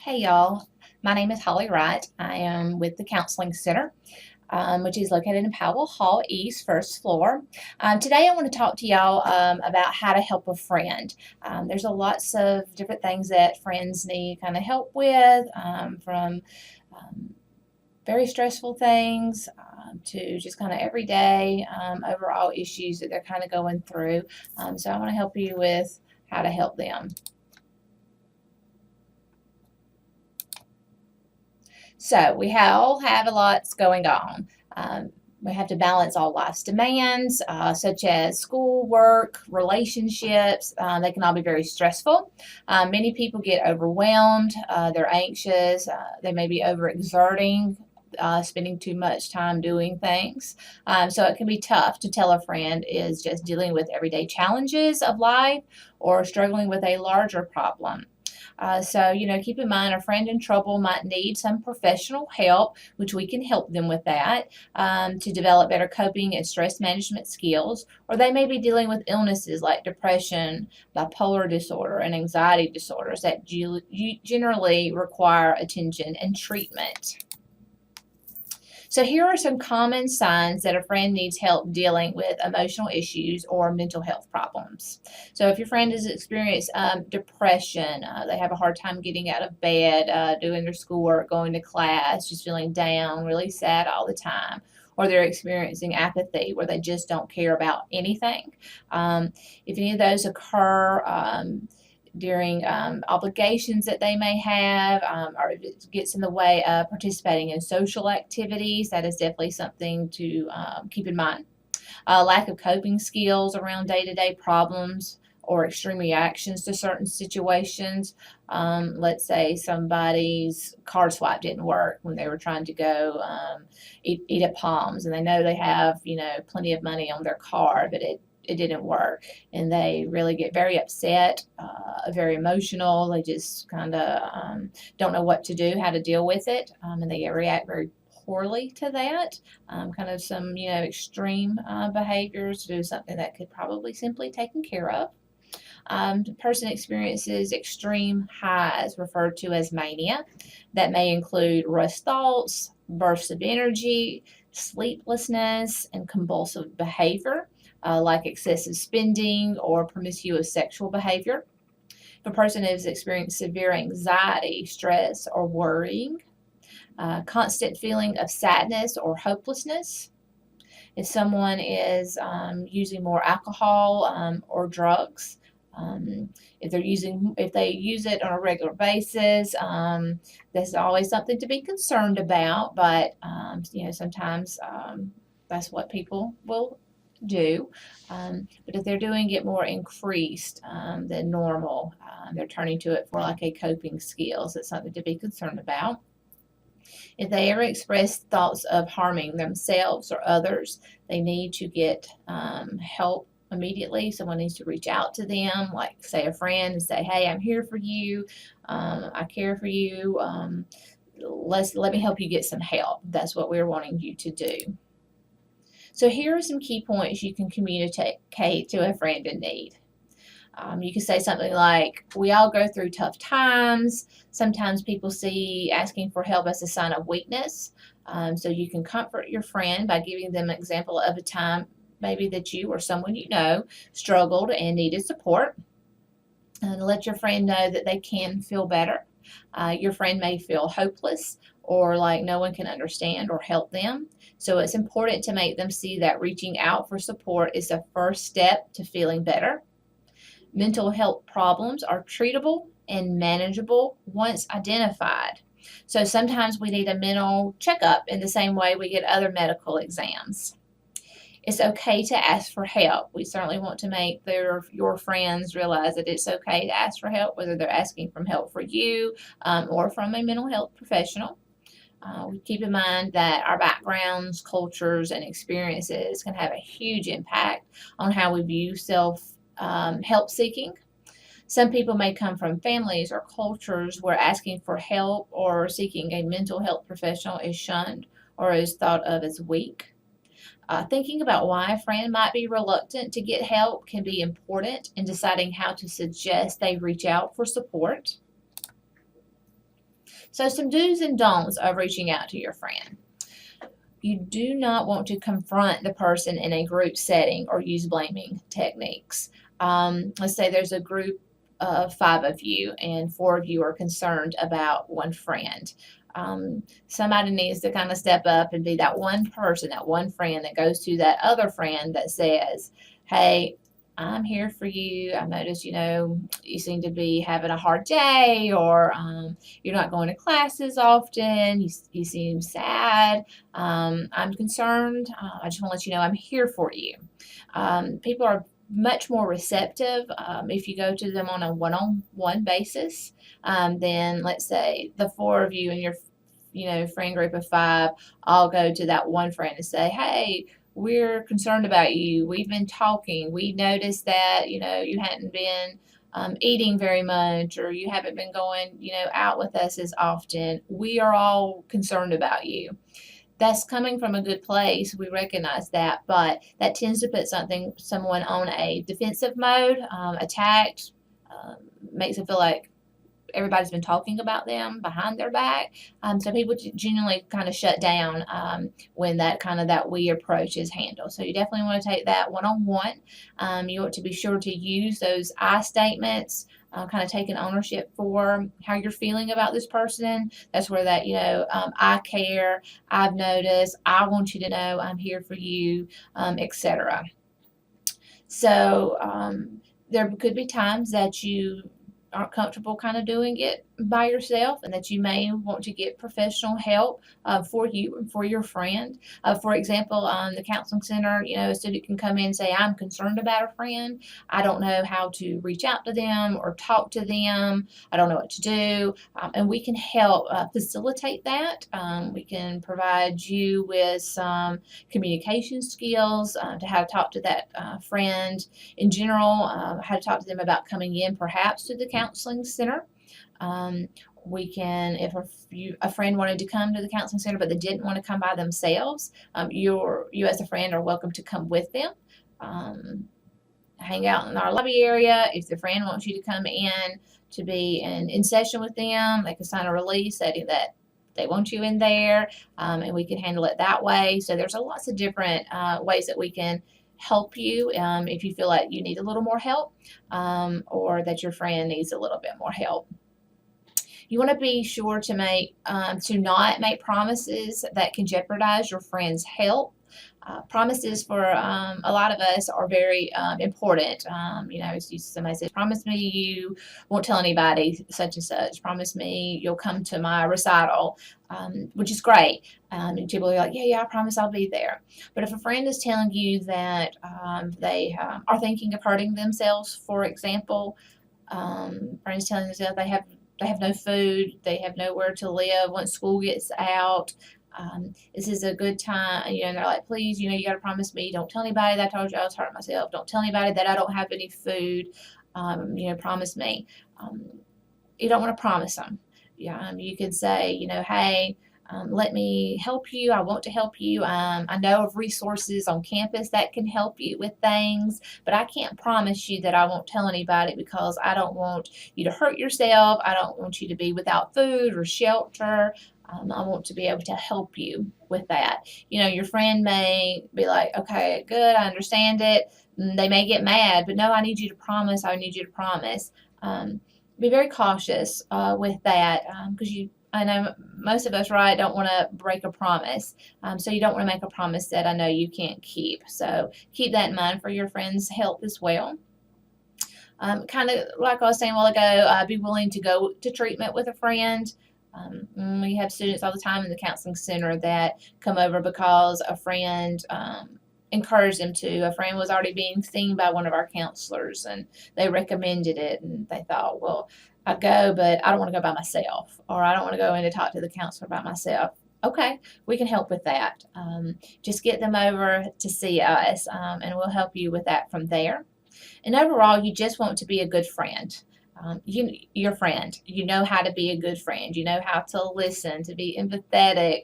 Hey y'all, my name is Holly Wright. I am with the Counseling Center, which is located in Powell Hall East, first floor. Today I want to talk to y'all about how to help a friend. There's lots of different things that friends need kind of help with, from um, very stressful things to just kind of everyday overall issues that they're kind of going through. So I want to help you with how to help them. So we all have a lot going on. We have to balance all life's demands, such as school, work, relationships. They can all be very stressful. Many people get overwhelmed. They're anxious. They may be overexerting, spending too much time doing things. So it can be tough to tell a friend is just dealing with everyday challenges of life or struggling with a larger problem. So, keep in mind a friend in trouble might need some professional help, which we can help them with that, to develop better coping and stress management skills. Or they may be dealing with illnesses like depression, bipolar disorder, and anxiety disorders that generally require attention and treatment. So here are some common signs that a friend needs help dealing with emotional issues or mental health problems. So if your friend has experienced depression, they have a hard time getting out of bed, doing their schoolwork, going to class, just feeling down, really sad all the time, or they're experiencing apathy where they just don't care about anything. If any of those occur, during obligations that they may have, or if it gets in the way of participating in social activities, that is definitely something to keep in mind. Lack of coping skills around day-to-day problems or extreme reactions to certain situations. Let's say somebody's card swipe didn't work when they were trying to go eat at Palms, and they know they have plenty of money on their card, but it didn't work, and they really get very upset, very emotional. They just kind of don't know what to do, how to deal with it, and they react very poorly to that. Kind of some extreme behaviors to do something that could probably simply taken care of. The person experiences extreme highs, referred to as mania, that may include rush thoughts, bursts of energy, sleeplessness, and compulsive behavior, like excessive spending or promiscuous sexual behavior. If a person has experienced severe anxiety, stress, or worrying, constant feeling of sadness or hopelessness. If someone is using more alcohol or drugs, if they use it on a regular basis, that's always something to be concerned about. But sometimes that's what people will do. But if they're doing it more increased than normal, they're turning to it for like a coping skills. It's something to be concerned about. If they ever express thoughts of harming themselves or others, they need to get help immediately. Someone needs to reach out to them, like say a friend, and say, "Hey, I'm here for you. I care for you. Let me help you get some help." That's what we're wanting you to do. So here are some key points you can communicate to a friend in need. You can say something like, "We all go through tough times." Sometimes people see asking for help as a sign of weakness. So you can comfort your friend by giving them an example of a time maybe that you or someone you know struggled and needed support. And let your friend know that they can feel better. Your friend may feel hopeless or like no one can understand or help them. So it's important to make them see that reaching out for support is the first step to feeling better. Mental health problems are treatable and manageable once identified. So sometimes we need a mental checkup in the same way we get other medical exams. It's okay to ask for help. We certainly want to make your friends realize that it's okay to ask for help, whether they're asking for help for you or from a mental health professional. We keep in mind that our backgrounds, cultures, and experiences can have a huge impact on how we view help seeking. Some people may come from families or cultures where asking for help or seeking a mental health professional is shunned or is thought of as weak. Thinking about why a friend might be reluctant to get help can be important in deciding how to suggest they reach out for support. So some do's and don'ts of reaching out to your friend. You do not want to confront the person in a group setting or use blaming techniques. Let's say there's a group of 5 of you, and 4 of you are concerned about one friend. Somebody needs to kind of step up and be that one person, that one friend that goes to that other friend that says, hey, I'm here for you. I noticed, you seem to be having a hard day, or you're not going to classes often. You seem sad. I'm concerned. I just want to let you know I'm here for you. People are much more receptive if you go to them on a one-on-one basis than, let's say, the 4 of you and your friend group of 5 all go to that one friend and say, hey, we're concerned about you. We've been talking. We noticed that, you hadn't been eating very much, or you haven't been going, out with us as often. We are all concerned about you. That's coming from a good place. We recognize that, but that tends to put someone on a defensive mode, attacked, makes it feel like everybody's been talking about them behind their back. So people generally kind of shut down when that we approach is handled. So you definitely want to take that one-on-one. You want to be sure to use those I statements, kind of taking ownership for how you're feeling about this person. That's where that, I care, I've noticed, I want you to know I'm here for you, etc. So there could be times that you aren't comfortable kind of doing it by yourself, and that you may want to get professional help for you and for your friend. For example, the counseling center, a student can come in and say, I'm concerned about a friend. I don't know how to reach out to them or talk to them. I don't know what to do. And we can help facilitate that. We can provide you with some communication skills to how to talk to that friend in general, how to talk to them about coming in perhaps to the counseling center. We can, if a friend wanted to come to the counseling center but they didn't want to come by themselves, you as a friend are welcome to come with them. Hang out in our lobby area. If the friend wants you to come in to be in session with them, they can sign a release stating that they want you in there, and we can handle it that way. So there's lots of different ways that we can help you if you feel like you need a little more help, or that your friend needs a little bit more help. You want to be sure to not make promises that can jeopardize your friend's health. Promises for a lot of us are very important. Somebody says, promise me you won't tell anybody such and such. Promise me you'll come to my recital, which is great. And people are like, yeah, I promise I'll be there. But if a friend is telling you that they are thinking of hurting themselves, for example, friends telling themselves they have no food, they have nowhere to live once school gets out. This is a good time, and they're like, please, you got to promise me, don't tell anybody that I told you I was hurting myself. Don't tell anybody that I don't have any food. Promise me. You don't want to promise them. You could say, hey, let me help you. I want to help you. I know of resources on campus that can help you with things, but I can't promise you that I won't tell anybody, because I don't want you to hurt yourself. I don't want you to be without food or shelter. I want to be able to help you with that. Your friend may be like, okay, good, I understand it. They may get mad, but no, I need you to promise. I need you to promise. Be very cautious with that, because I know most of us, right, don't want to break a promise. So you don't want to make a promise that I know you can't keep. So keep that in mind for your friend's health as well. Kind of like I was saying a while ago, be willing to go to treatment with a friend. We have students all the time in the counseling center that come over because a friend encouraged them to. A friend was already being seen by one of our counselors, and they recommended it, and they thought, well, I'd go, but I don't want to go by myself, or I don't want to go in to talk to the counselor by myself. Okay, we can help with that. Just get them over to see us, and we'll help you with that from there. And overall, you just want to be a good friend. Your friend, you know how to be a good friend. You know how to listen, to be empathetic,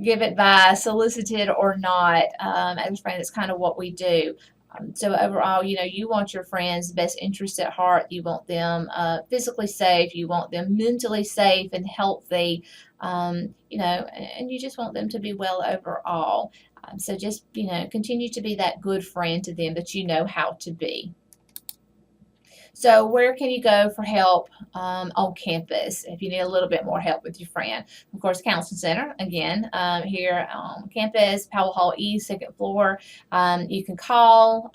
give advice, solicited or not. As a friend, it's kind of what we do. So overall, you want your friends' best interests at heart. You want them physically safe. You want them mentally safe and healthy. And you just want them to be well overall. So just, continue to be that good friend to them that you know how to be. So where can you go for help on campus if you need a little bit more help with your friend? Of course, Counseling Center, again, here on campus, Powell Hall East, second floor. You can call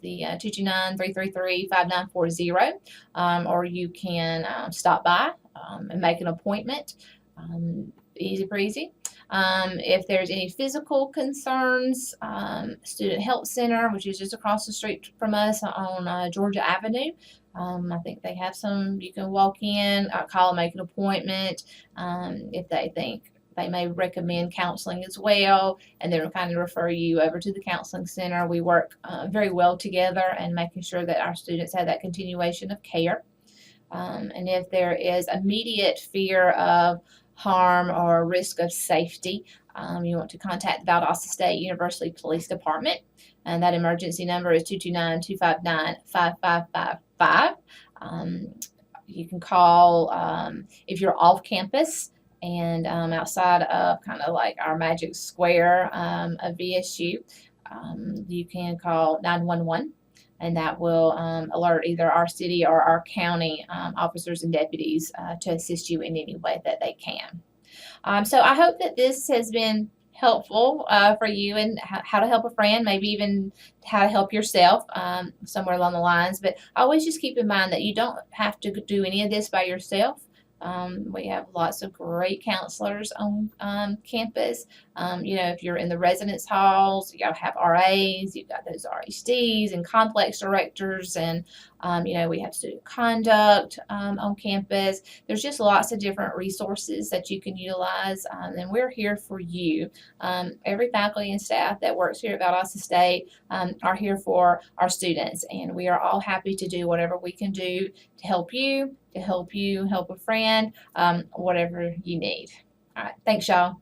the 229-333-5940, or you can stop by and make an appointment. Easy breezy. If there's any physical concerns, Student Help Center, which is just across the street from us on Georgia Avenue. I think they have some, you can walk in, call and make an appointment if they think they may recommend counseling as well, and then kind of refer you over to the Counseling Center. We work very well together and making sure that our students have that continuation of care. And if there is immediate fear of harm or risk of safety, you want to contact the Valdosta State University Police Department, and that emergency number is 229-259-5555. You can call if you're off campus and outside of kind of like our magic square of VSU. You can call 911. And that will alert either our city or our county officers and deputies to assist you in any way that they can. So I hope that this has been helpful for you and how to help a friend, maybe even how to help yourself somewhere along the lines. But always just keep in mind that you don't have to do any of this by yourself. We have lots of great counselors on campus. If you're in the residence halls, you got to have RAs, you've got those RHDs and complex directors, and we have student conduct on campus. There's just lots of different resources that you can utilize, and we're here for you. Every faculty and staff that works here at Valdosta State are here for our students, and we are all happy to do whatever we can do to help you, help a friend, whatever you need. All right, thanks, y'all.